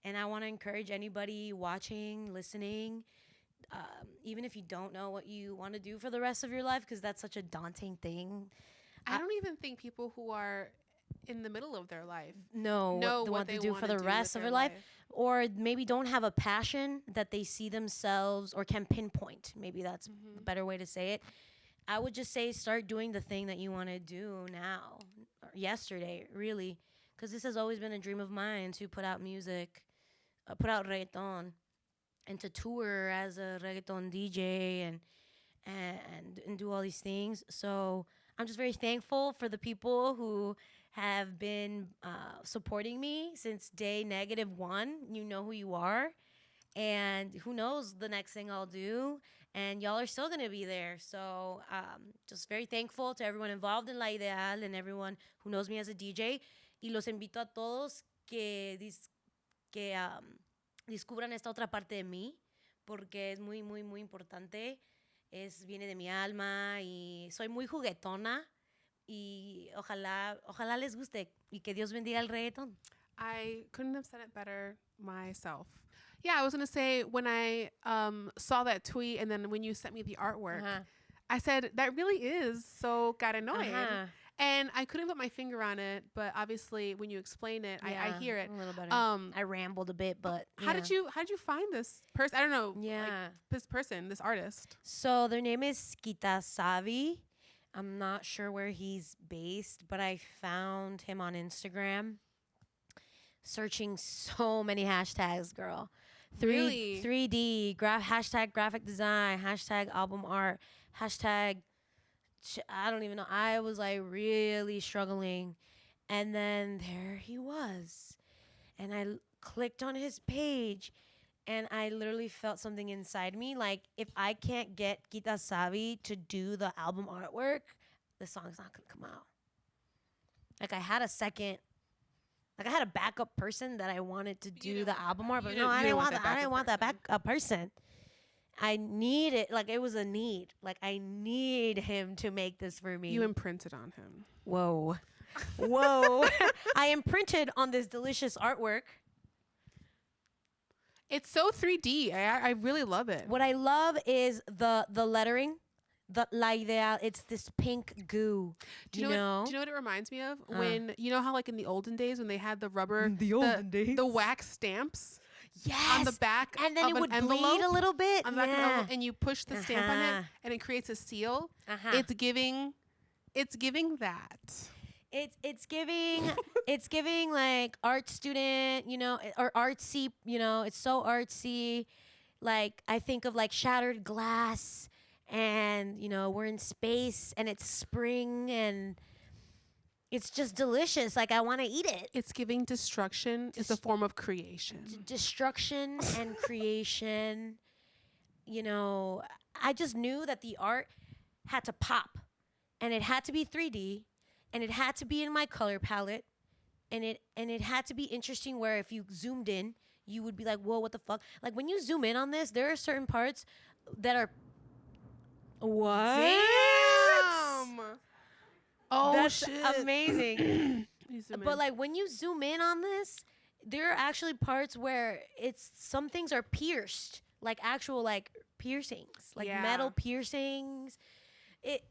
And I want to encourage anybody watching, listening, even if you don't know what you want to do for the rest of your life, because that's such a daunting thing. I don't even think people who are in the middle of their life know what they do for the rest of their life, or maybe don't have a passion that they see themselves or can pinpoint. Maybe that's a better way to say it. I would just say start doing the thing that you want to do now, or yesterday, really, because this has always been a dream of mine to put out music, put out reggaeton, and to tour as a reggaeton DJ and do all these things. So I'm just very thankful for the people who have been supporting me since day -1. You know who you are. And who knows the next thing I'll do. And y'all are still going to be there. So just very thankful to everyone involved in La Ideal and everyone who knows me as a DJ. Y los invito a todos que descubran esta otra parte de mí, porque es muy, muy, muy importante Viene de mi alma y soy muy juguetona y ojalá les guste y que Dios bendiga el reggaetón. I couldn't have said it better myself. Yeah, I was gonna say when I saw that tweet and then when you sent me the artwork, I said that really is so karennoid. And I couldn't put my finger on it, but obviously when you explain it, I hear it. A little better. I rambled a bit, but how did you find this person? I don't know. Yeah. Like, this person, this artist. So their name is Savi. I'm not sure where he's based, but I found him on Instagram. Searching so many hashtags, girl. Really? 3D, hashtag graphic design, hashtag album art, hashtag I don't even know. I was like really struggling. And then there he was. And I clicked on his page and I literally felt something inside me. Like, if I can't get Kita Savi to do the album artwork, the song's not going to come out. Like, I had a backup person that I wanted to do the album art, but no, I didn't want that backup person. I need it. Like, it was a need. Like, I need him to make this for me. You imprinted on him. Whoa. I imprinted on this delicious artwork. It's so 3D. I really love it. What I love is the lettering. The la idea, it's this pink goo. Do you know what it reminds me of? When, you know how like in the olden days when they had the rubber, the wax stamps? Yes. On the back and then of it an would envelope, bleed a little bit. On the back of an envelope, and you push the stamp on it and it creates a seal. It's giving that. It's giving like art student, you know, or artsy, you know, it's so artsy. Like, I think of like shattered glass and, you know, we're in space and it's spring and it's just delicious. Like, I want to eat it. It's giving destruction. It's a form of creation. Destruction and creation. You know, I just knew that the art had to pop and it had to be 3D and it had to be in my color palette and it had to be interesting where if you zoomed in, you would be like, whoa, what the fuck? Like, when you zoom in on this, there are certain parts that are... What? Damn! Oh, that's shit. Amazing. But like, when you zoom in on this, there are actually parts where some things are pierced, like actual like piercings, like metal piercings. It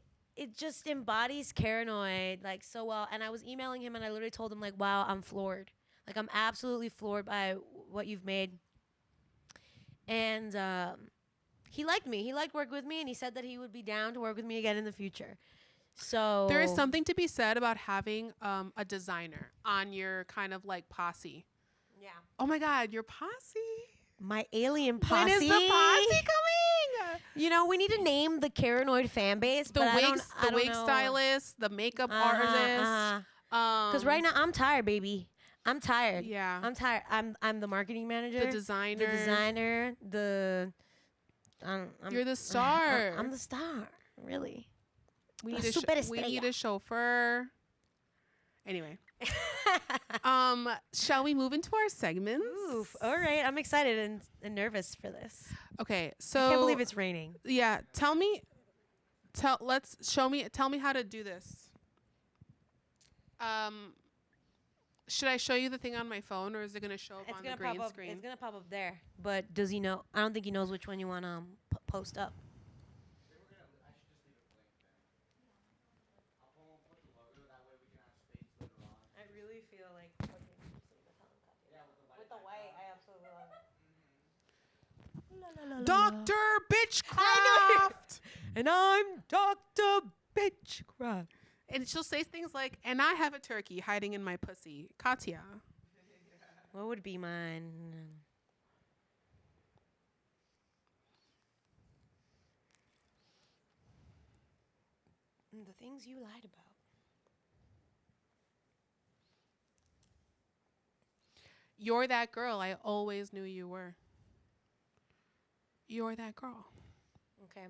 just embodies karennoid like so well. And I was emailing him and I literally told him like, wow, I'm floored. Like, I'm absolutely floored by what you've made. And he liked me. He liked working with me, and he said that he would be down to work with me again in the future. So there is something to be said about having a designer on your kind of like posse. Yeah. Oh my God, your posse. My alien posse. When is the posse coming? You know, we need to name the karennoid fan base. The wig stylist, the makeup artist. Because right now I'm tired, baby. I'm tired. Yeah. I'm tired. I'm the marketing manager. The designer. You're the star. I'm the star. Really. We need a chauffeur. Anyway. Shall we move into our segments? Oof. All right. I'm excited and nervous for this. Okay. So I can't believe it's raining. Yeah. Tell me how to do this. Should I show you the thing on my phone, or is it going to show up on the green screen? It's going to pop up there. But does he know? I don't think he knows which one you want to post up. I should just leave it blank then. I'll put the logo, that way we can have space later on. I really feel like... Yeah, with the white, I absolutely love it. Dr. Bitchcraft! And I'm Dr. Bitchcraft. And she'll say things like, and I have a turkey hiding in my pussy. Katya. What would be mine? The things you lied about. You're that girl I always knew you were. You're that girl. Okay.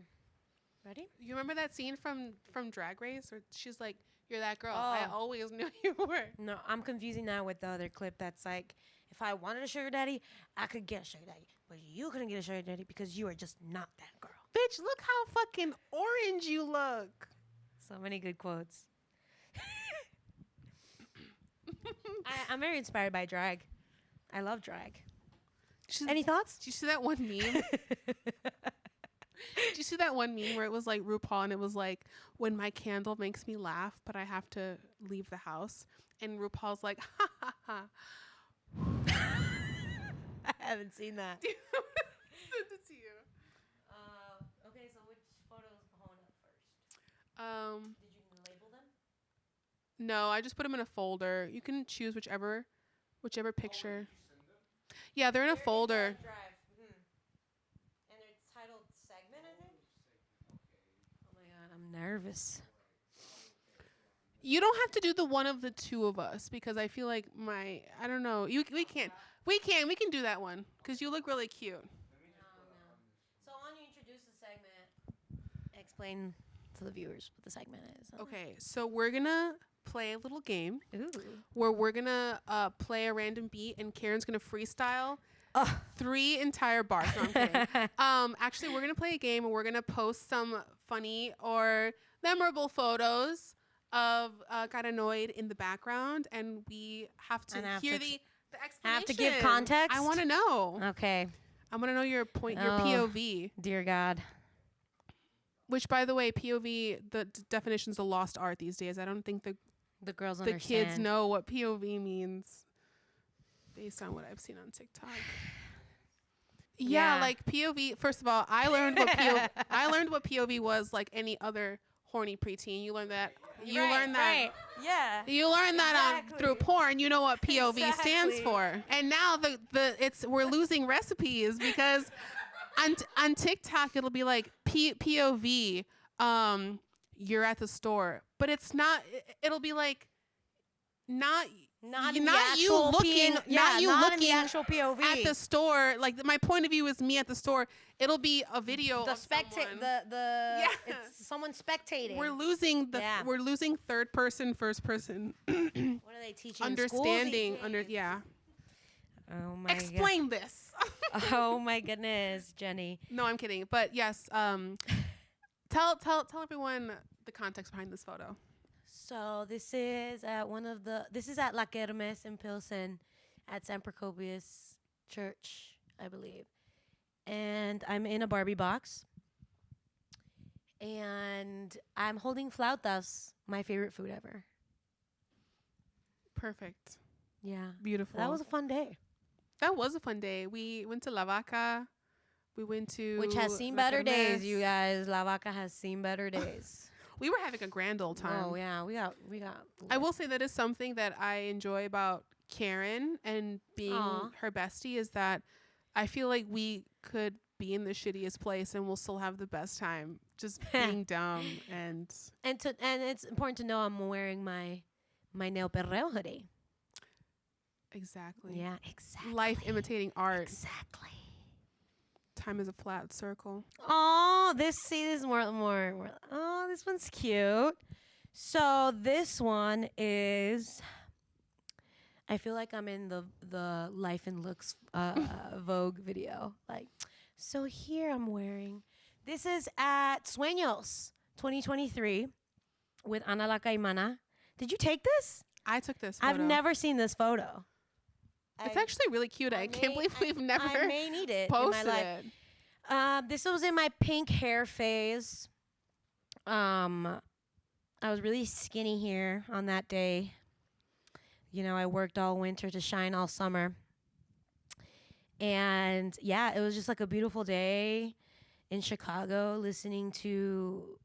Ready? You remember that scene from Drag Race where she's like, you're that girl I always knew you were? No, I'm confusing that with the other clip that's like, if I wanted a sugar daddy, I could get a sugar daddy. But you couldn't get a sugar daddy because you are just not that girl. Bitch, look how fucking orange you look. So many good quotes. I'm very inspired by drag. I love drag. Any thoughts? Did you see that one meme? Did you see that one meme where it was like RuPaul and it was like, when my candle makes me laugh, but I have to leave the house? And RuPaul's like, ha ha ha. I haven't seen that. Send it to you. Okay, so which photos going up first? Did you label them? No, I just put them in a folder. You can choose whichever picture. Yeah, they're in a folder. Drive. And they're titled segment, I think. Oh my god, I'm nervous. You don't have to do the one of the two of us because I feel like I don't know. We can do that one because you look really cute. No. So why don't you introduce the segment? Explain to the viewers what the segment is. Okay, so we're gonna play a little game Ooh. where we're gonna play a random beat and Karen's gonna freestyle 3 entire bars. No, I'm kidding. Actually, we're gonna play a game and we're gonna post some funny or memorable photos of karennoid in the background, and we have to hear the explanation. Have to give context. I want to know. Okay. I want to know your POV. Dear God. Which, by the way, POV, the definition's a lost art these days. I don't think the girls the understand. kids know what POV means based on what I've seen on TikTok. Yeah, like POV. First of all, I learned what POV was like any other horny preteen. You learned that. You learned that. Right. Yeah. You learned that through porn. You know what POV stands for. And now we're losing recipes because on TikTok it'll be like POV. You're at the store, but it's not. It'll be like not you looking in the actual POV at the store. Like my point of view is me at the store. It'll be a video. The of someone. It's someone spectating. We're losing third person, first person. What are they teaching? Understanding in schools these days? Oh my Explain this. Oh my goodness, Jenny. No, I'm kidding. But yes, tell everyone the context behind this photo. So this is at La Kermes in Pilsen at San Procopius Church, I believe. And I'm in a Barbie box. And I'm holding flautas, my favorite food ever. Perfect. Yeah. Beautiful. That was a fun day. That was a fun day. We went to La Vaca. We went to... Which has seen La better days, Kermes. you guys. La Vaca has seen better days. We were having a grand old time. Oh, yeah. We got... I will say that is something that I enjoy about Karen and being her bestie is that I feel like we could be in the shittiest place and we'll still have the best time just being dumb and it's important to know I'm wearing my Neo Perreo hoodie. Exactly. Yeah, exactly. Life imitating art. Exactly. Time is a flat circle. Oh, this is more. Oh, this one's cute. So this one is. I feel like I'm in the Life and Looks Vogue video. Like, so here I'm wearing. This is at Sueños 2023 with Ana La Caimana. Did you take this? I took this photo. I've never seen this photo. It's actually really cute. I can't believe we've never I may need it posted in my life. This was in my pink hair phase. I was really skinny here on that day. You know, I worked all winter to shine all summer. And yeah, it was just like a beautiful day in Chicago listening to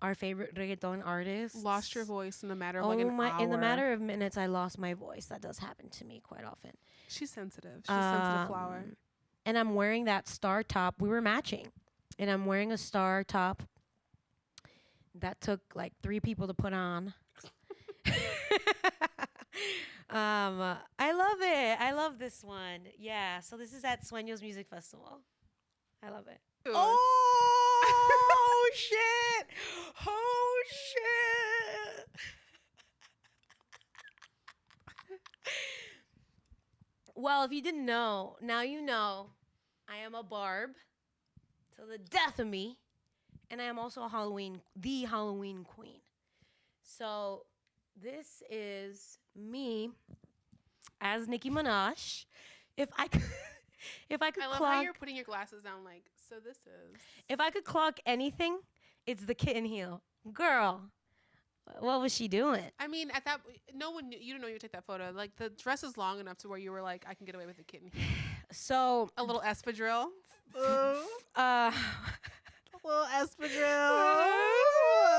our favorite reggaeton artists. Lost your voice in a matter of like an hour. In the matter of minutes, I lost my voice. That does happen to me quite often. She's sensitive. She's a sensitive flower. And I'm wearing that star top. We were matching. And I'm wearing a star top that took like 3 people to put on. I love it. I love this one. Yeah. So this is at Sueños Music Festival. I love it. Ooh. Oh, shit. Oh, shit. Well, if you didn't know, now you know. I am a barb to the death of me. and I am also the Halloween queen. So this is me as Nicki Minaj. If I could, if I could I love clock, how you're putting your glasses down. Like, so this is. if I could clock anything, it's the kitten heel. Girl, what was she doing? I mean, at that, no one knew. You didn't know you would take that photo. Like, the dress is long enough to where you were like, I can get away with a kitten here. So, A little espadrille. uh, A little espadrille.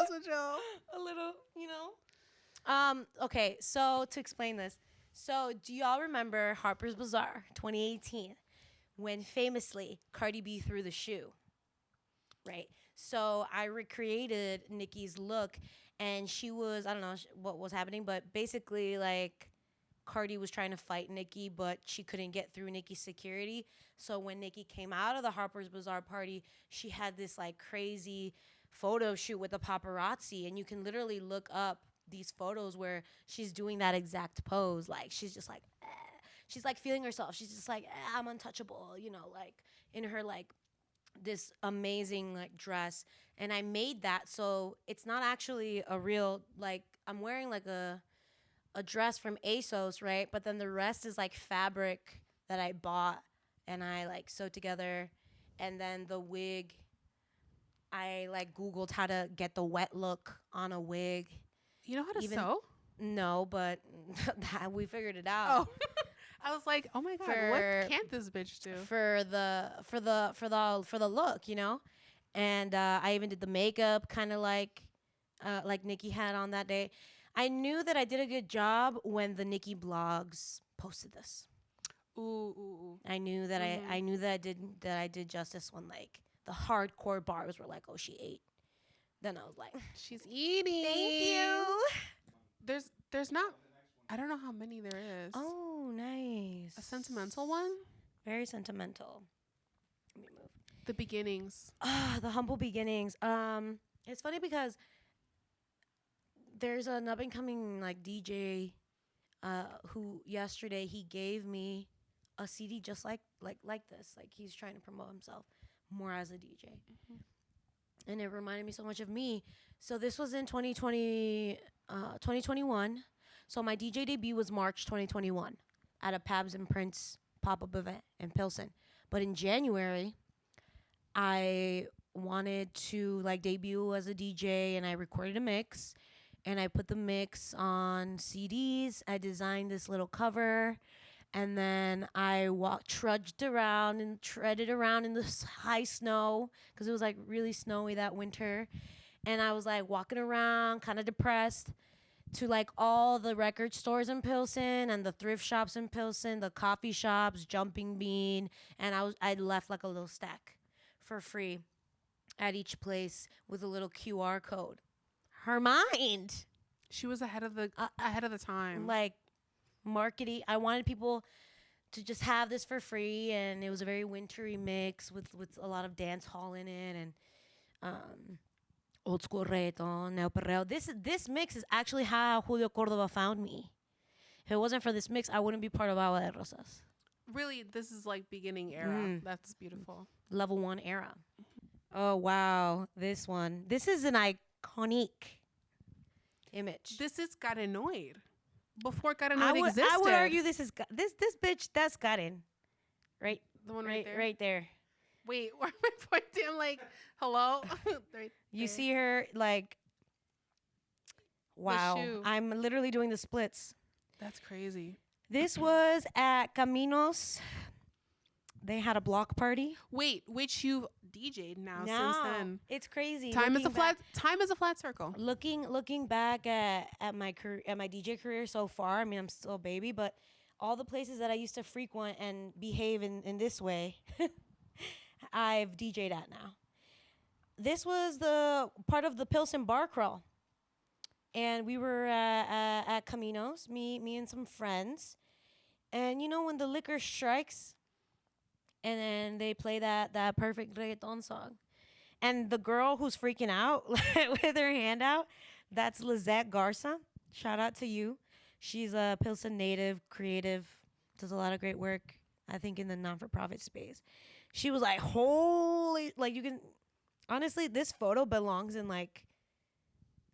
Espadrille. a little, you know. Okay, so to explain this, so do y'all remember Harper's Bazaar 2018 when famously Cardi B threw the shoe? Right. So I recreated Nicki's look, and she was, I don't know what was happening, but basically like Cardi was trying to fight Nicki, but she couldn't get through Nicki's security. So when Nicki came out of the Harper's Bazaar party, she had this like crazy photo shoot with the paparazzi, and you can literally look up these photos where she's doing that exact pose. Like she's just like, she's like feeling herself. She's just like, I'm untouchable, you know, like in her like this amazing like dress. And I made that so it's not actually a real, like I'm wearing like a dress from ASOS, right? But then the rest is like fabric that I bought and I like sewed together. And then the wig, I like Googled how to get the wet look on a wig. You know how to Even- sew? No, but we figured it out. Oh. I was like, oh my God, For- what can't this bitch do? for the look, you know. And I even did the makeup, kind of like Nikki had on that day. I knew that I did a good job when the Nikki blogs posted this. Ooh. I knew that Mhm. I knew that I did justice when like the hardcore bars were like, oh, she ate. Then I was like, She's eating. thank you. There's not, I don't know how many there is. Oh, nice. A sentimental one? Very sentimental. Let me move. The beginnings. The humble beginnings. It's funny because there's an up and coming like DJ, who yesterday he gave me a CD just like this. Like he's trying to promote himself more as a DJ, and it reminded me so much of me. So this was in 2021. So my DJ debut was March 2021 at a Pabs and Prince pop-up event in Pilsen. But in January, I wanted to like debut as a DJ, and I recorded a mix, and I put the mix on CDs. I designed this little cover, and then I trudged around and treaded around in the high snow because it was like really snowy that winter. And I was like walking around kind of depressed to like all the record stores in Pilsen and the thrift shops in Pilsen, the coffee shops, Jumping Bean, and I left like a little stack for free at each place with a little QR code. Her mind, She was ahead of the time. like marketing. I wanted people to just have this for free, and it was a very wintry mix with a lot of dance hall in it and old school reggaeton, neo perreo. This mix is actually how Julio Cordova found me. If it wasn't for this mix, I wouldn't be part of Agua de Rosas. Really, this is like beginning era. That's beautiful. Level 1 era. Oh, wow. This one. This is an iconic image. This is karennoid. Before karennoid existed. I would argue this is this bitch. That's Karen, right? The one right there. Right there. Wait, where am I pointing? I'm like, hello? Right You there. see her like. Wow. shoe. I'm literally doing the splits. That's crazy. This was at Caminos. They had a block party. Wait, which you've DJ'd now since then. It's crazy. Time is Looking a flat circle. Looking back at my career, at my DJ career so far, I mean, I'm still a baby, but all the places that I used to frequent and behave in this way, I've DJ'd at now. This was the part of the Pilsen bar crawl, and we were at Caminos, me and some friends, and you know when the liquor strikes, and then they play that perfect reggaeton song. And the girl who's freaking out with her hand out, that's Lizette Garza. Shout out to you. She's a Pilsen native, creative, does a lot of great work, I think, in the non-for-profit space. She was like, holy, like you can, Honestly, this photo belongs in like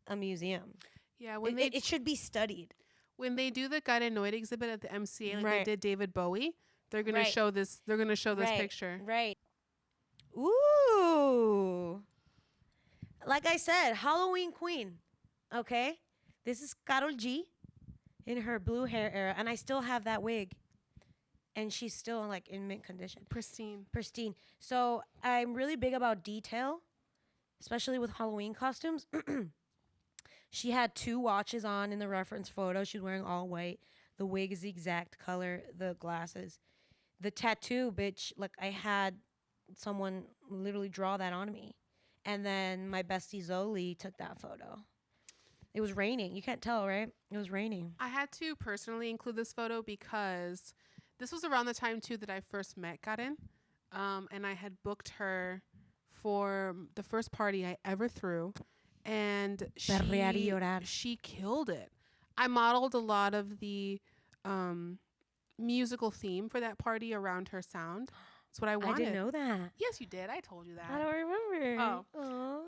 a museum. Yeah, It should be studied. when they do the karennoid exhibit at the MCA, like they Right. did David Bowie, they're gonna Right. show this. They're gonna show this Right. picture. Right. Ooh. Like I said, Halloween queen. Okay? This is Karol G in her blue hair era, and I still have that wig. And she's still like in mint condition. Pristine. Pristine. So I'm really big about detail, especially with Halloween costumes. She had 2 watches on in the reference photo. She's wearing all white. The wig is the exact color, the glasses. The tattoo, bitch, like I had someone literally draw that on me. And then my bestie Zoli took that photo. It was raining. You can't tell, right? It was raining. I had to personally include this photo because this was around the time too that I first met Karen, and I had booked her for the first party I ever threw, and Perrear y llorar. she killed it. I modeled a lot of the musical theme for that party around her sound. That's what I wanted. I didn't know that. Yes, you did. I told you that. I don't remember. Oh.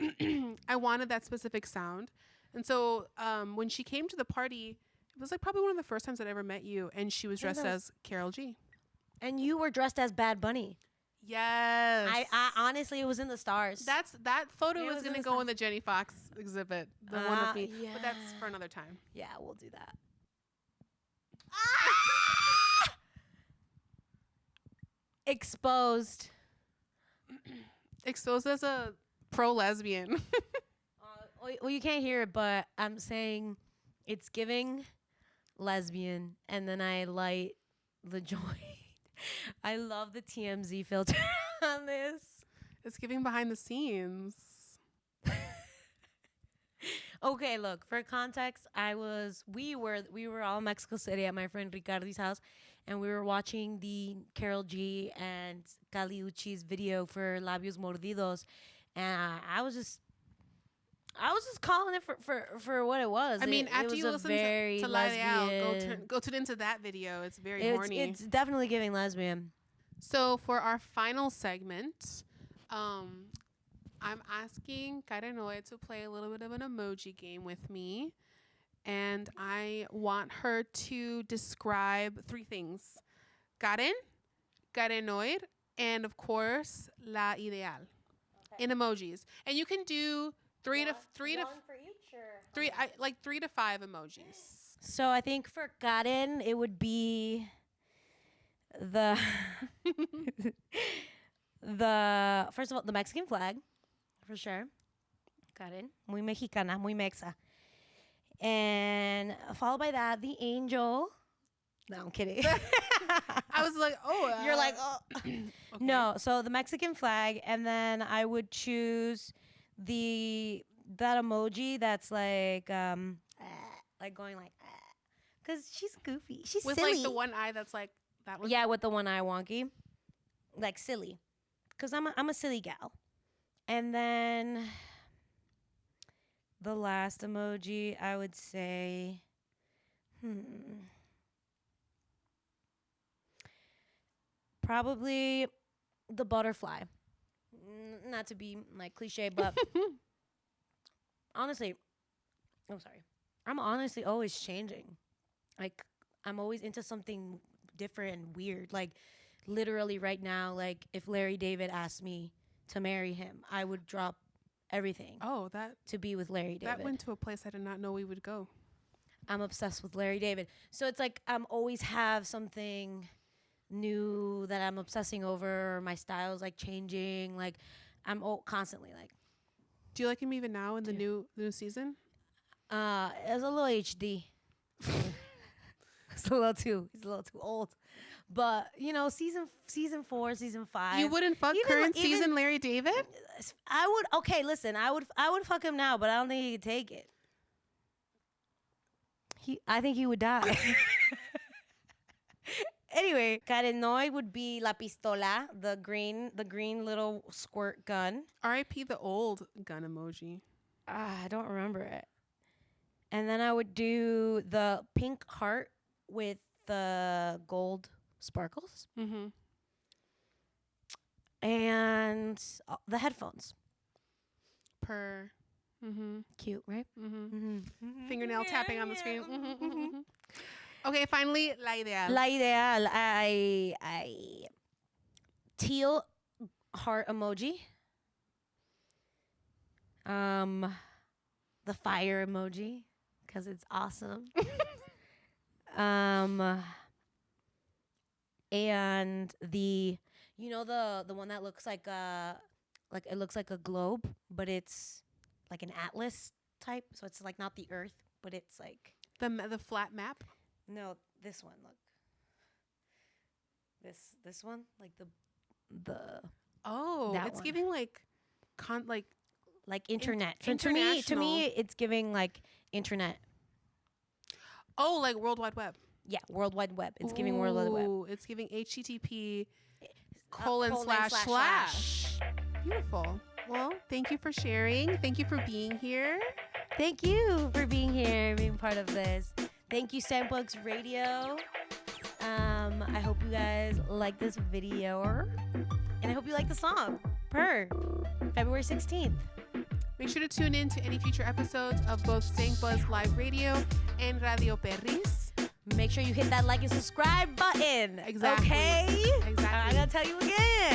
I wanted that specific sound. And so when she came to the party, it was like probably one of the first times I'd ever met you. And she was dressed as Karol G. And you were dressed as Bad Bunny. Yes. I honestly, it was in the stars. That photo It was was going to in the go in the Jenny Fox exhibit. The one with me. yeah. But that's for another time. Yeah, we'll do that. Exposed. Exposed as a pro-lesbian. Well, you can't hear it, but I'm saying it's giving lesbian, and then I light the joint. I love the TMZ filter on this. It's giving behind the scenes. Okay, look, for context, we were all in Mexico City at my friend Ricardo's house, and we were watching the Karol G and Kali Uchis video for Labios Mordidos, and I was just calling it for what it was. I mean, it after was you a listen very to Lie Out, lesbian. go tune into that video. It's very horny. It's definitely giving lesbian. So for our final segment, I'm asking Karennoid to play a little bit of an emoji game with me. And I want her to describe 3 things. Karen, Karennoid, and of course, La Ideal. In emojis. And you can do 3 to 5 emojis. So I think for Karen, it would be the first of all, the Mexican flag, for sure. Karen, muy mexicana, muy mexa. And followed by that, the angel. No, I'm kidding. I was like, oh. You're like, oh. Okay. No, so the Mexican flag, and then I would choose that emoji that's like going like, because she's goofy. She's With silly. like the one eye that's like that one. Yeah, with the one eye wonky, like silly, because I'm a silly gal. And then the last emoji, I would say, probably the butterfly. Not to be like cliche, but honestly, I'm sorry. I'm honestly always changing. Like, I'm always into something different and weird. Like, literally right now, like, if Larry David asked me to marry him, I would drop everything Oh, that to be with Larry David. went to a place I did not know we would go. I'm obsessed with Larry David. So it's like I'm always have something new that I'm obsessing over. My style's like changing. Like, I'm constantly like, Do you like him even now in the new season? it's a little HD. He's a little too old. But you know, season 4, season 5. You wouldn't fuck Even- current even- season Larry David? I would. Okay, listen. I would fuck him now, but I don't think he could take it. I think he would die. Anyway, karennoid would be la pistola, the green little squirt gun. R.I.P. the old gun emoji. I don't remember it. And then I would do the pink heart with the gold sparkles. Mm-hmm. And the headphones. Purr. Mm-hmm. Cute, right? Mm-hmm. Mm-hmm. Fingernail tapping on the screen. Mm-hmm, mm-hmm. Okay, finally, la ideal. La ideal. I teal heart emoji. The fire emoji because it's awesome. And the the one that looks like it looks like a globe, but it's like an atlas type, so it's like not the earth, but it's like The flat map. no, this one, look. This one, like the Oh, That it's one. giving like internet. To international. me, it's giving like internet. oh, like World Wide Web. Yeah, World Wide Web. It's giving World Wide Web. Ooh, it's giving HTTP Colon // Beautiful. Well, thank you for sharing. Thank you for being here. Thank you for being here, being part of this. Thank you, Bugz Radio. I hope you guys like this video, and I hope you like the song. Per February 16th. Make sure to tune in to any future episodes of both Stank Buzz Live Radio and Radio Perris. Make sure you hit that like and subscribe button. Exactly. Okay? Exactly. I'm going to tell you again.